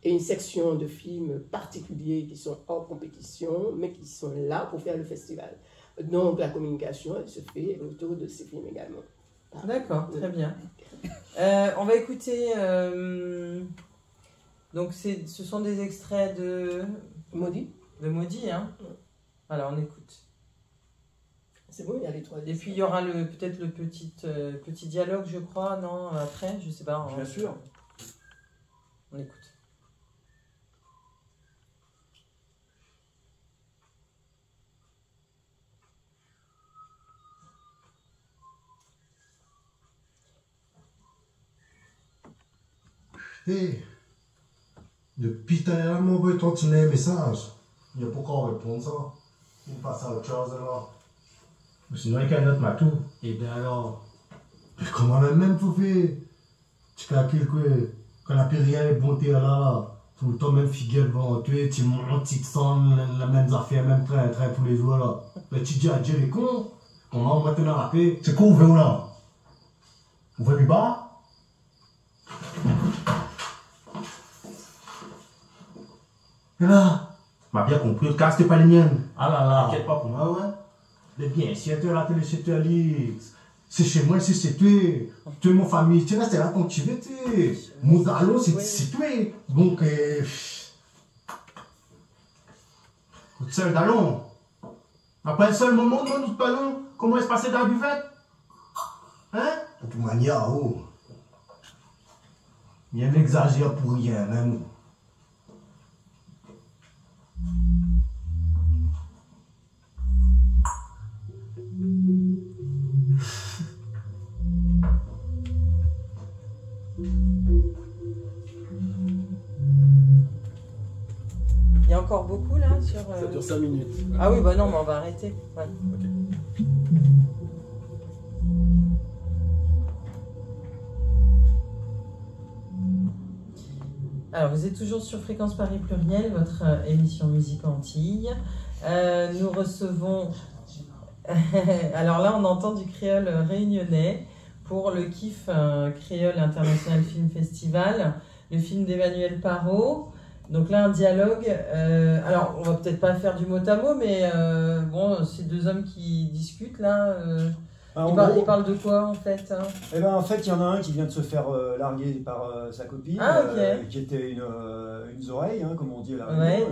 C: et une section de films particuliers qui sont hors compétition, mais qui sont là pour faire le festival. Donc la communication, elle se fait autour de ces films également.
A: D'accord, très bien. On va écouter... donc ce sont des extraits de...
C: Maudit.
A: De Maudit, hein. Alors on écoute.
C: C'est bon, il y a les 3.
A: Et puis il y aura peut-être le petit dialogue, je crois, non, après, je sais pas.
D: Bien sûr.
A: On écoute.
F: Hé, depuis tout à l'heure, mon boy, toi, tu l'as un message. Il n'y a pas qu'à répondre ça. Il passe à autre chose alors.
G: Sinon, il y a un autre matou.
F: Et bien alors. Mais comment même tu fais? Tu calcules que quand la rien est bon, t'es là. Tout le temps, même figure devant toi, tu montes, tu te sens la même affaire, même train tous les jours là. Mais tu dis à Dieu les cons, comment on va te la rappeler?
G: C'est quoi, ouvert là? Ouvert du bas?
F: Et là,
G: M'a bien compris, le cas, c'était pas les miennes.
F: ah là là.
G: T'inquiète pas pour moi, ouais.
F: Mais bien, si tu es là, tu es chez toi, c'est chez moi, c'est chez toi. Tu es mon famille, tu restes là quand tu veux, tu mon galon, c'est toi. Donc,
G: Seul ballon. Après un seul moment, non, notre ballon, comment est-ce passé dans la buvette? Hein?
F: de toute manière, oh. Il y a un exagère pour rien, même.
A: Il y a encore beaucoup là sur...
H: Ça dure 5 minutes.
A: Ah oui, bah non, mais on va arrêter. Ouais.
H: Ok.
A: Alors, vous êtes toujours sur Fréquence Paris Pluriel, votre émission Musique Antilles. Nous recevons... Alors là, on entend du créole réunionnais pour le KIF Créole International Film Festival, le film d'Emmanuel Parot. Donc là, un dialogue. Alors, on va peut-être pas faire du mot à mot, mais bon, c'est deux hommes qui discutent là. Ils parlent de quoi en fait, hein?
D: Eh ben, en fait, il y en a un qui vient de se faire larguer par sa copine, qui était une oreille, hein, comme on dit à la Réunion.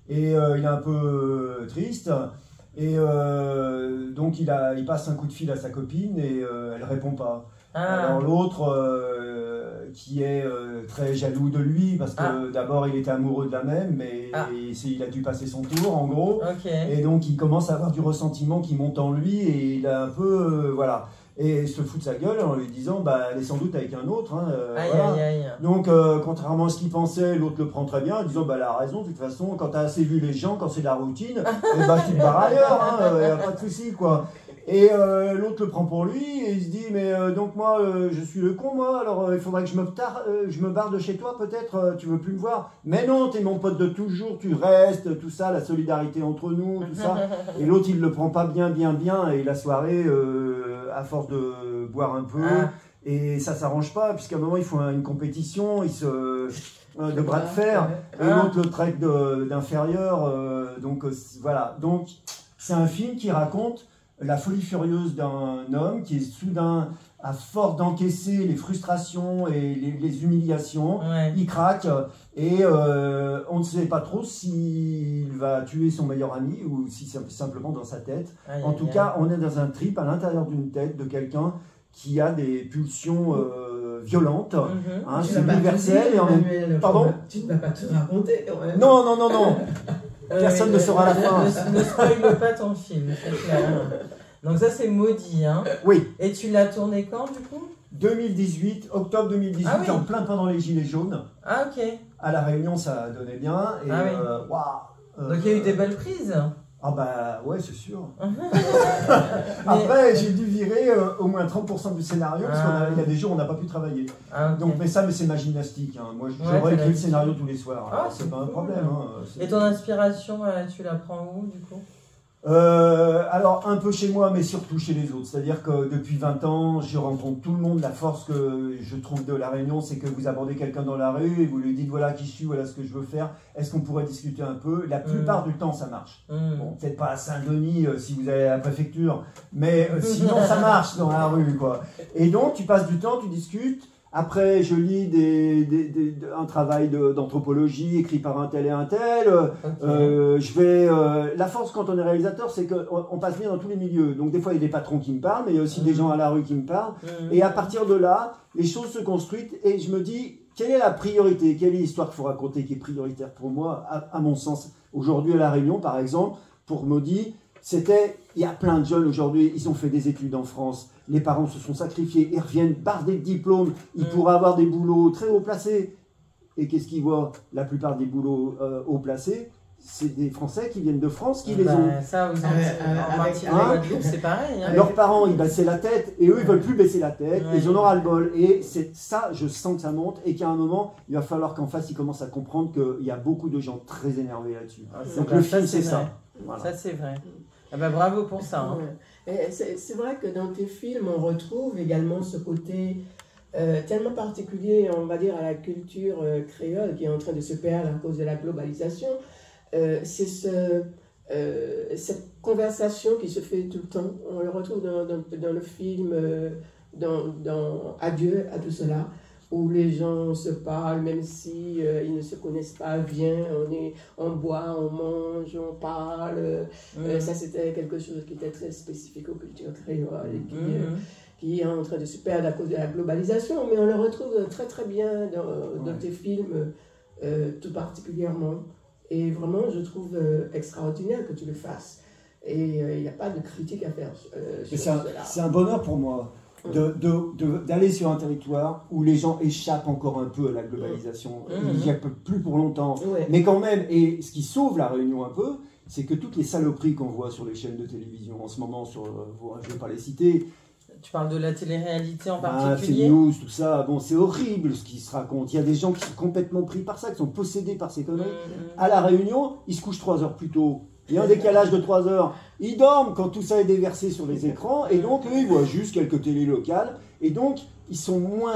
D: Et il est un peu triste. Et donc il passe un coup de fil à sa copine et elle répond pas. Alors l'autre qui est très jaloux de lui parce que d'abord il était amoureux de la même, mais il a dû passer son tour en gros. Et donc il commence à avoir du ressentiment qui monte en lui et il a un peu voilà. Et se fout de sa gueule en lui disant bah elle est sans doute avec un autre. Hein, voilà. Donc contrairement à ce qu'il pensait, l'autre le prend très bien en disant bah elle a raison, de toute façon quand t'as assez vu les gens, quand c'est la routine, et bah tu te barres ailleurs, y a pas de souci quoi. Et l'autre le prend pour lui et il se dit mais donc moi je suis le con moi, alors il faudrait que je me barre de chez toi peut-être, tu veux plus me voir. Mais non, t'es mon pote de toujours, tu restes, tout ça, la solidarité entre nous, tout ça. Et l'autre il le prend pas bien et la soirée à force de boire un peu et ça s'arrange pas puisqu'à un moment ils font une compétition, ils se de bras de fer et l'autre le traite d'inférieur donc voilà. Donc c'est un film qui raconte la folie furieuse d'un homme qui est soudain, à force d'encaisser les frustrations et les humiliations, il craque et on ne sait pas trop s'il va tuer son meilleur ami ou si c'est simplement dans sa tête. En tout cas, on est dans un trip à l'intérieur d'une tête de quelqu'un qui a des pulsions violentes. Hein, c'est universel et en même... Pardon ?
C: Tu ne vas pas tout raconter.
D: Non. Personne ne saura la fin.
A: Ne spoil pas ton film, c'est clair. Donc ça c'est Maudit, hein.
D: Oui.
A: Et tu l'as tourné quand du coup ?
D: 2018, octobre 2018, en plein pendant les Gilets jaunes.
A: Ah ok.
D: À La Réunion ça donnait bien. Et,
A: donc il y a eu des belles prises.
D: Ah bah ouais, c'est sûr. Après, j'ai dû virer au moins 30% du scénario parce qu'il y a des jours où on n'a pas pu travailler. Donc, mais c'est ma gymnastique. Hein. Moi, j'aurais écrit le scénario tous les soirs. C'est pas un problème. Hein.
A: Et ton inspiration, tu la prends où du coup ?
D: Alors, un peu chez moi, mais surtout chez les autres. C'est-à-dire que depuis 20 ans, je rencontre tout le monde. La force que je trouve de La Réunion, c'est que vous abordez quelqu'un dans la rue et vous lui dites voilà qui je suis, voilà ce que je veux faire. Est-ce qu'on pourrait discuter un peu? La plupart du temps, ça marche. Bon, peut-être pas à Saint-Denis si vous allez à la préfecture, mais sinon, ça marche dans la rue, quoi. Et donc, tu passes du temps, tu discutes. Après, je lis un travail d'anthropologie écrit par un tel et un tel. La force quand on est réalisateur, c'est qu'on passe bien dans tous les milieux. Donc des fois, il y a des patrons qui me parlent, mais il y a aussi des gens à la rue qui me parlent. Et à partir de là, les choses se construisent et je me dis, quelle est la priorité? Quelle est l'histoire qu'il faut raconter qui est prioritaire pour moi, à mon sens? Aujourd'hui, à La Réunion, par exemple, pour Maudit, il y a plein de jeunes aujourd'hui, ils ont fait des études en France. Les parents se sont sacrifiés, ils reviennent bardés de diplômes, ils pourraient avoir des boulots très haut placés. Et qu'est-ce qu'ils voient? La plupart des boulots haut placés, c'est des Français qui viennent de France qui les ont.
A: Ça, en Guadeloupe, c'est pareil. Hein.
D: Leurs parents, ils baissaient la tête, et eux, ils veulent plus baisser la tête, ils en ont ras-le-bol. Et c'est ça, je sens que ça monte, et qu'à un moment, il va falloir qu'en face, ils commencent à comprendre qu'il y a beaucoup de gens très énervés là-dessus. Donc le film, c'est ça.
A: Voilà. Ça, c'est vrai. Ah bah, bravo pour ça. Hein.
C: C'est vrai que dans tes films, on retrouve également ce côté tellement particulier, on va dire, à la culture créole qui est en train de se perdre à cause de la globalisation. C'est cette conversation qui se fait tout le temps. On le retrouve dans le film, dans Adieu à tout cela, où les gens se parlent, même si ils ne se connaissent pas. Viens, on boit, on mange, on parle. Ça, c'était quelque chose qui était très spécifique aux cultures créoles et qui est en train de se perdre à cause de la globalisation. Mais on le retrouve très très bien dans tes films, tout particulièrement. Et vraiment, je trouve extraordinaire que tu le fasses. Et il n'y a pas de critique à faire sur cela.
D: C'est un bonheur pour moi d'aller sur un territoire où les gens échappent encore un peu à la globalisation. Ils n'y échappent plus pour longtemps. Mais quand même, et ce qui sauve La Réunion un peu, c'est que toutes les saloperies qu'on voit sur les chaînes de télévision en ce moment, je ne vais pas les citer.
A: Tu parles de la télé-réalité en particulier?
D: News, tout ça, bon, c'est horrible ce qui se raconte. Il y a des gens qui sont complètement pris par ça, qui sont possédés par ces conneries. À La Réunion, ils se couchent 3 heures plus tôt. Il y a un décalage de 3 heures. Ils dorment quand tout ça est déversé sur les écrans, et donc eux, ils voient juste quelques télés locales. Et donc, ils sont moins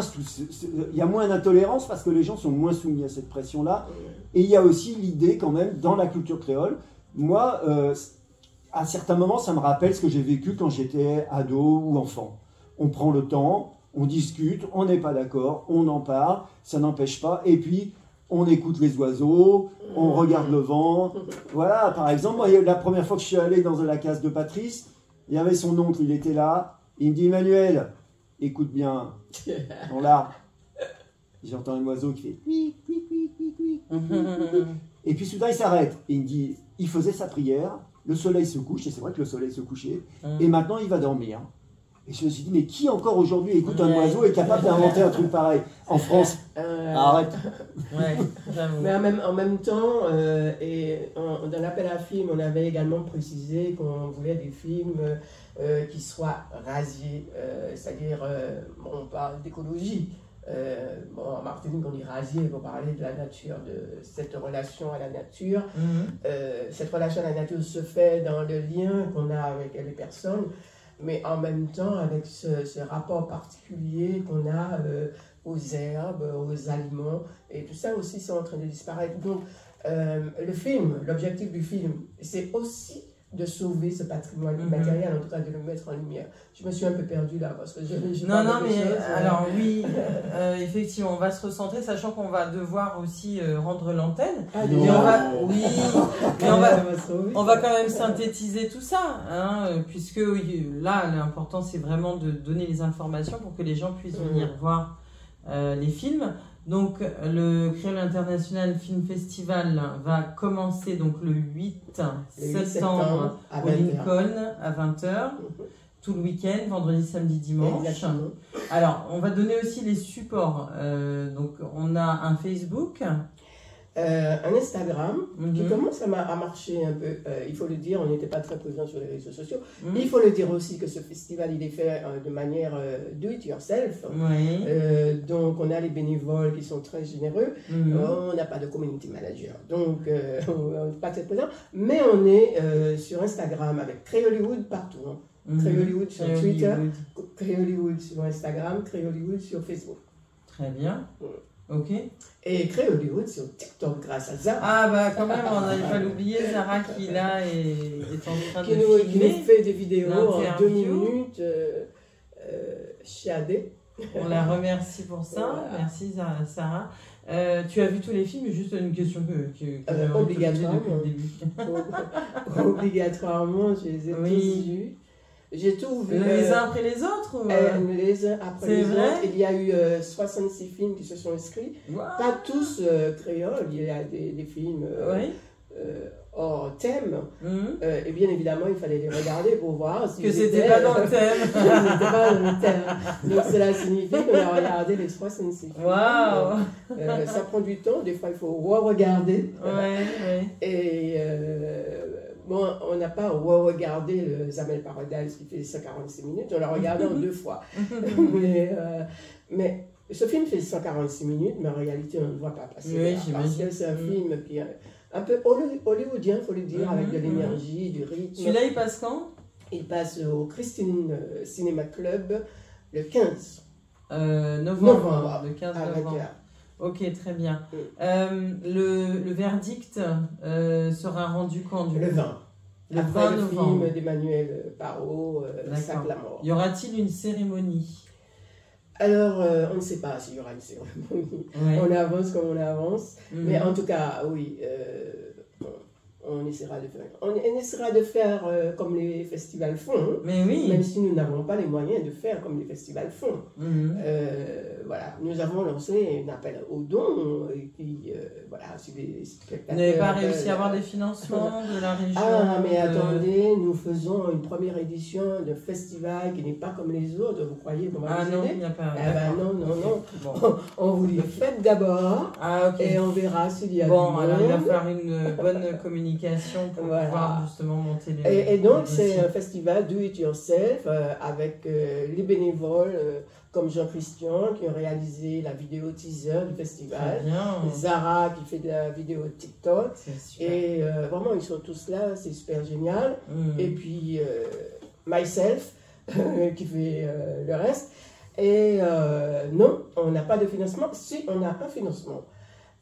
D: il y a moins d'intolérance parce que les gens sont moins soumis à cette pression-là. Et il y a aussi l'idée, quand même, dans la culture créole. Moi, à certains moments, ça me rappelle ce que j'ai vécu quand j'étais ado ou enfant. On prend le temps, on discute, on n'est pas d'accord, on en parle, ça n'empêche pas. Et puis, on écoute les oiseaux, on regarde le vent. Voilà, par exemple, moi, la première fois que je suis allé dans la case de Patrice, il y avait son oncle, il était là. Il me dit, Emmanuel, écoute bien, dans l'arbre. J'entends un oiseau qui fait oui, oui, oui, oui, oui. Et puis soudain, il s'arrête. Et il me dit, il faisait sa prière, le soleil se couche, et c'est vrai que le soleil se couchait, et maintenant il va dormir. Et je me suis dit, mais qui encore aujourd'hui écoute un oiseau et est capable d'inventer un truc pareil? En France, arrête.
C: Mais en même temps, dans l'appel à film, on avait également précisé qu'on voulait des films qui soient rasiers, c'est-à-dire, on parle d'écologie. En Martinique, on dit rasier pour parler de la nature, de cette relation à la nature. Cette relation à la nature se fait dans le lien qu'on a avec les personnes, mais en même temps avec ce rapport particulier qu'on a aux herbes, aux aliments, et tout ça aussi c'est en train de disparaître. Donc le film, l'objectif du film, c'est aussi de sauver ce patrimoine immatériel, en tout cas de le mettre en lumière. Je me suis un peu perdue là, parce que je
A: non, mais alors oui, effectivement, on va se recentrer, sachant qu'on va devoir aussi rendre l'antenne. On va quand même synthétiser tout ça, hein, puisque là, l'important, c'est vraiment de donner les informations pour que les gens puissent venir voir les films. Donc, le Créole International Film Festival va commencer donc le 8 septembre au Lincoln à 20h, tout le week-end, vendredi, samedi, dimanche.
C: Exactement.
A: Alors, on va donner aussi les supports. Donc, on a un Facebook.
C: un Instagram qui
A: Mhm.
C: commence à marcher un peu. Il faut le dire, on n'était pas très présent sur les réseaux sociaux.
A: Mhm.
C: Il faut le dire aussi que ce festival, il est fait de manière do it yourself.
A: Oui.
C: Donc, on a les bénévoles qui sont très généreux.
A: Mhm.
C: On n'a pas de community manager, donc on n'est pas très présent. Mais on est sur Instagram avec Créoliwood partout. Hein.
A: Mhm.
C: Créoliwood sur
A: Très
C: Twitter,
A: Hollywood.
C: Créoliwood sur Instagram, Créoliwood sur Facebook.
A: Très bien. Ok.
C: Et Créoliwood sur TikTok grâce à Zara.
A: Ah bah quand même, on n'allait pas l'oublier, Zara qui là est en train
C: Qui
A: de
C: nous
A: filmer.
C: fait des vidéos en 2
A: l'interview.
C: minutes chez AD.
A: On la remercie pour ça.
C: Voilà.
A: Merci Sarah. Tu as vu tous les films? Juste une question que j'ai envie de te poser
C: Obligatoirement.
A: depuis le début.
C: Obligatoirement, je les ai
A: Oui.
C: tous vus. J'ai tout vu.
A: Les uns après les autres ou,
C: Les uns après
A: C'est
C: les
A: vrai
C: autres. Il y a eu 66 films qui se sont inscrits.
A: Wow.
C: Pas tous créoles, il y a des films
A: Oui.
C: hors thème.
A: Mhm.
C: Et bien évidemment, il fallait les regarder pour voir si
A: Que c'était pas dans le thème.
C: C'était pas dans le thème. Donc cela signifie qu'on a regardé les 66 films.
A: Waouh.
C: Ça prend du temps, des fois il faut re-regarder.
A: Ouais.
C: Et bon, on n'a pas re-regardé le Zamel Paradise qui fait 146 minutes, on l'a regardé en 2 fois. mais ce film fait 146 minutes, mais en réalité on ne le voit pas passer.
A: Oui,
C: là, parce
A: j'imagine.
C: que c'est un film qui est un peu hollywoodien, il faut le dire, avec de l'énergie, du rythme.
A: Celui-là, il passe quand?
C: Il passe au Christine Cinéma Club le 15
A: Novembre. Le 15
C: à
A: novembre.
C: 20h.
A: Ok, très bien.
C: Oui.
A: Le verdict sera rendu quand du
C: Le
A: coup
C: 20.
A: Le
C: Après
A: 20
C: le
A: novembre.
C: film d'Emmanuel Parot,
A: D'accord.
C: Sac la mort.
A: Y aura-t-il une cérémonie?
C: Alors, on ne sait pas s'il y aura une cérémonie.
A: Ouais.
C: On avance comme on avance.
A: Mhm.
C: Mais en tout cas, oui, on essaiera de faire. On essaiera de faire comme les festivals font.
A: Mais oui.
C: Même si nous n'avons pas les moyens de faire comme les festivals font.
A: Mhm.
C: Voilà, nous avons lancé un appel aux dons. Et puis, voilà, si les
A: Vous
C: spectateurs.
A: n'avez pas réussi à avoir des financements de la région?
C: Ah, mais
A: de-
C: attendez, nous faisons une première édition de festival qui n'est pas comme les autres. Vous croyez qu'on va
A: Ah
C: vous
A: non,
C: aider?
A: il n'y a pas.
C: Ah ben
A: d'accord.
C: non.
A: Bon.
C: On vous dit faites d'abord
A: Ah ok.
C: et on verra s'il y a
A: Bon,
C: du
A: alors il va
C: monde.
A: falloir une bonne communication pour
C: Voilà.
A: pouvoir justement monter les.
C: Et donc
A: les
C: c'est
A: dossiers.
C: un festival do it yourself avec les bénévoles comme Jean-Christian qui ont réalisé la vidéo teaser du
A: Très
C: festival,
A: bien.
C: Zara qui fait de la vidéo TikTok
A: C'est super.
C: et vraiment ils sont tous là, c'est super génial.
A: Mhm.
C: Et puis myself qui fait le reste. Et non, on n'a pas de financement. Si, on a un financement,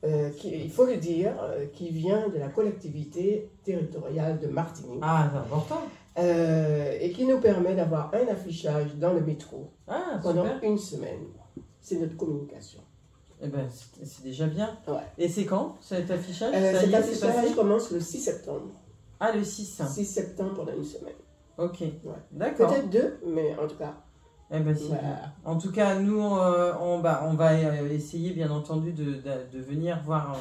C: il faut le dire, qui vient de la collectivité territoriale de Martinique
A: Ah, c'est important.
C: et qui nous permet d'avoir un affichage dans le métro
A: Ah,
C: pendant
A: super.
C: une semaine. C'est notre communication.
A: Eh ben, c'est déjà bien.
C: Ouais.
A: Et c'est quand cet affichage? Ça y
C: Cet
A: est, c'est
C: affichage
A: passé?
C: commence le 6 septembre.
A: Ah, le 6.
C: 6 septembre pendant une semaine.
A: Ok. D'accord.
C: Peut-être 2, mais en tout cas.
A: Eh ben, c'est
C: Voilà.
A: bien. En tout cas, nous, on va essayer, bien entendu, de venir voir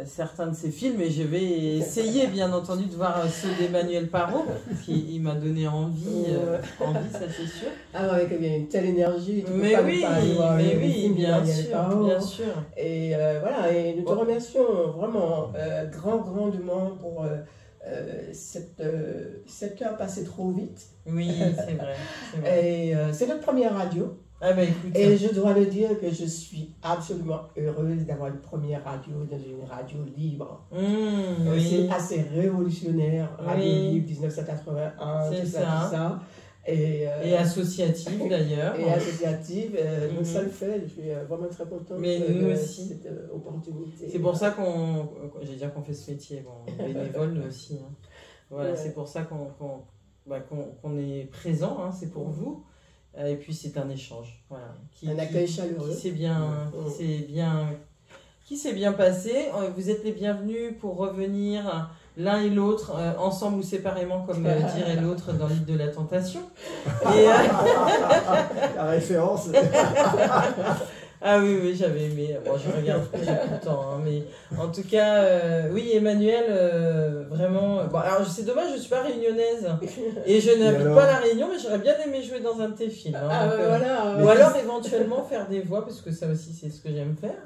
A: certains de ces films et je vais essayer, bien entendu, de voir ceux d'Emmanuel Parot, qui il m'a donné envie, ça c'est sûr.
C: Ah ouais, qu'il y a une telle énergie. Tu peux
A: Mais
C: pas
A: oui,
C: ne pas aller voir les films
A: bien
C: d'Emmanuel
A: sûr,
C: Parot.
A: bien sûr.
C: Et voilà, et nous te remercions vraiment grandement pour cette heure passée trop vite.
A: Oui, c'est vrai. C'est vrai.
C: Et c'est notre première radio.
A: Ah ben écoute,
C: Et je dois le dire que je suis absolument heureuse d'avoir une première radio dans une radio libre.
A: oui.
C: C'est assez révolutionnaire, Radio
A: Oui.
C: Libre 1981,
A: C'est
C: tout
A: ça.
C: tout ça. Et
A: associative d'ailleurs.
C: et associative. Donc
A: Mhm.
C: ça le fait, je suis vraiment très contente
A: Mais nous aussi.
C: cette opportunité.
A: C'est pour ça j'allais dire qu'on fait ce métier, bon, bénévole nous aussi. Hein. Voilà,
C: Ouais.
A: c'est pour ça qu'on est présent, hein, c'est pour vous. Et puis c'est un échange, voilà.
C: Un accueil chaleureux.
A: Qui s'est bien passé. Vous êtes les bienvenus pour revenir l'un et l'autre, ensemble ou séparément, comme dirait l'autre dans l'île de la tentation. Et,
D: La référence.
A: ah oui, j'avais aimé. Bon, je regarde plus, j'ai plus le temps. Hein, mais en tout cas, oui, Emmanuel, vraiment. Bon, alors c'est dommage, je ne suis pas réunionnaise. Et je n'habite
D: alors
A: pas à La Réunion, mais j'aurais bien aimé jouer dans un de tes films. Hein, donc,
C: voilà.
A: ou alors éventuellement faire des voix, parce que ça aussi, c'est ce que j'aime faire.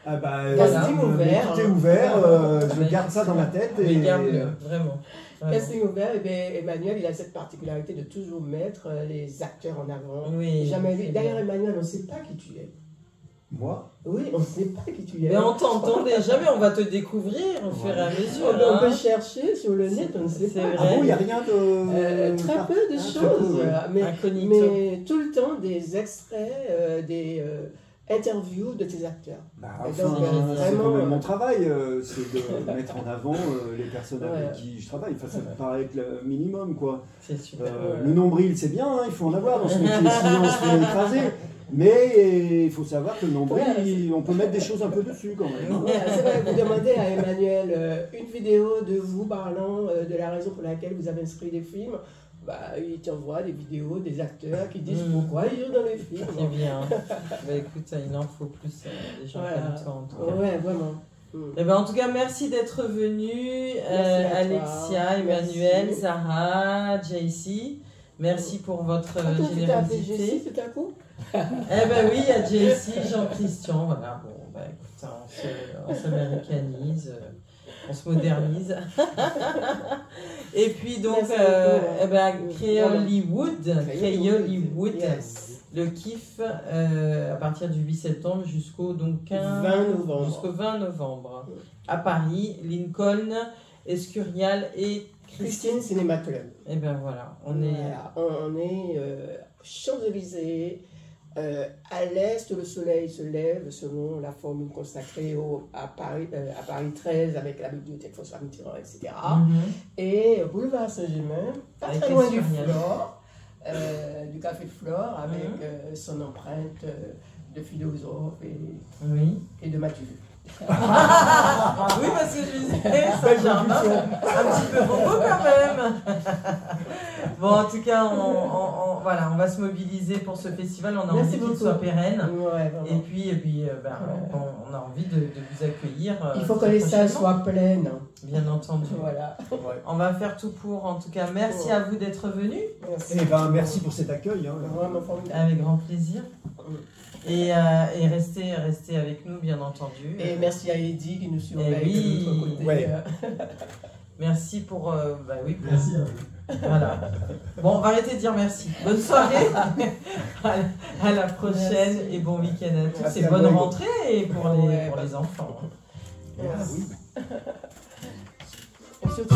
D: Ah bah,
C: Casting ouvert.
D: Tout est ouvert, je garde ça dans ma tête.
A: Mais garde-le, vraiment.
C: Casting ouvert, et bien Emmanuel, il a cette particularité de toujours mettre les acteurs en avant.
A: Oui.
C: Jamais vu.
A: c'est
C: D'ailleurs,
A: bien.
C: Emmanuel, on ne sait pas qui tu es.
D: Moi
C: Oui, on ne sait pas qui tu es.
A: Mais on t'entend déjà, mais on va te découvrir au fur et à mesure.
C: On peut
A: hein.
C: chercher sur le net, on ne sait
A: C'est
C: pas.
A: vrai.
D: Ah bon, il n'y a rien de...
C: Très peu de
D: très
C: choses,
D: peu, oui.
C: mais,
A: Incognito.
C: mais tout le temps des extraits, des interviews de tes acteurs.
D: Bah,
C: Et
D: enfin,
C: donc,
D: c'est
C: vraiment,
D: quand même mon travail, c'est de mettre en avant les personnes avec
C: Ouais.
D: qui je travaille. Enfin, ça me paraît être le minimum, quoi.
A: C'est super.
D: Le nombril, c'est bien, hein, il faut en avoir dans ce métier, sinon on se fait écraser. Mais il faut savoir que le nombril,
C: Ouais,
D: on peut mettre des choses un peu dessus quand même.
C: Ouais, c'est vrai, vous demandez à Emmanuel une vidéo de vous parlant de la raison pour laquelle vous avez inscrit des films. Bah, il t'envoie des vidéos des acteurs qui disent pourquoi ils jouent dans les films.
A: C'est bien. Bah écoute, il en faut plus des gens
C: Voilà.
A: comme toi en tout cas.
C: Ouais, vraiment.
A: Eh ben, en tout cas, merci d'être venu,
C: à
A: Alexia,
C: toi.
A: Emmanuel,
C: Merci.
A: Sarah, JC. Merci pour votre
C: Ah, toi, tu t'es appelé Jessie
A: générosité.
C: tout à coup?
A: Eh ben oui, il y a JC, Jean-Christian. Voilà, bon, bah écoute, on s'américanise, on se modernise. Et puis donc,
C: Merci beaucoup.
A: eh ben, Créoliwood,
C: Yes.
A: le kiff à partir du 8 septembre jusqu'au donc
C: 20 novembre.
A: jusqu'au 20 novembre à Paris, Lincoln, Escurial et
C: Christine Cinéma Club.
A: Et ben voilà, on est
C: Voilà, on est Champs-Élysées. À l'est, le soleil se lève selon la formule consacrée à Paris 13 avec la bibliothèque François Mitterrand, etc. Et boulevard Saint-Germain, pas
A: Avec
C: très loin du
A: Escurial.
C: Flore, du café Flore, avec son empreinte de philosophe
A: oui.
C: et de Mathieu.
A: Oui, parce que je disais, Saint-Germain, un petit peu beaucoup quand même. Bon, en tout cas, voilà, on va se mobiliser pour ce festival. On a
C: Merci
A: envie qu'il
C: beaucoup.
A: soit pérenne.
C: Ouais, vraiment.
A: Et puis on a envie de vous accueillir.
C: Il faut que
A: très
C: les salles
A: prochainement.
C: soient pleines.
A: Bien entendu.
C: Voilà.
A: On va faire tout pour. En tout cas, merci à vous d'être venus.
C: Merci.
D: Eh ben, merci pour cet accueil. Hein.
C: Vraiment formidable.
A: Avec grand plaisir. Et restez avec nous, bien entendu.
C: Et merci à Eddy qui nous surveille
A: oui.
C: de l'autre côté.
D: Ouais.
A: Merci pour. Oui, pour-
F: Merci à vous.
A: Voilà. Bon, on va arrêter de dire merci. Bonne soirée. À la prochaine
C: Merci.
A: et bon week-end à tous.
D: Merci
A: Et
D: à
A: bonne
D: vous.
A: rentrée pour
C: Ouais.
A: les enfants.
D: Ah oui.
C: Et surtout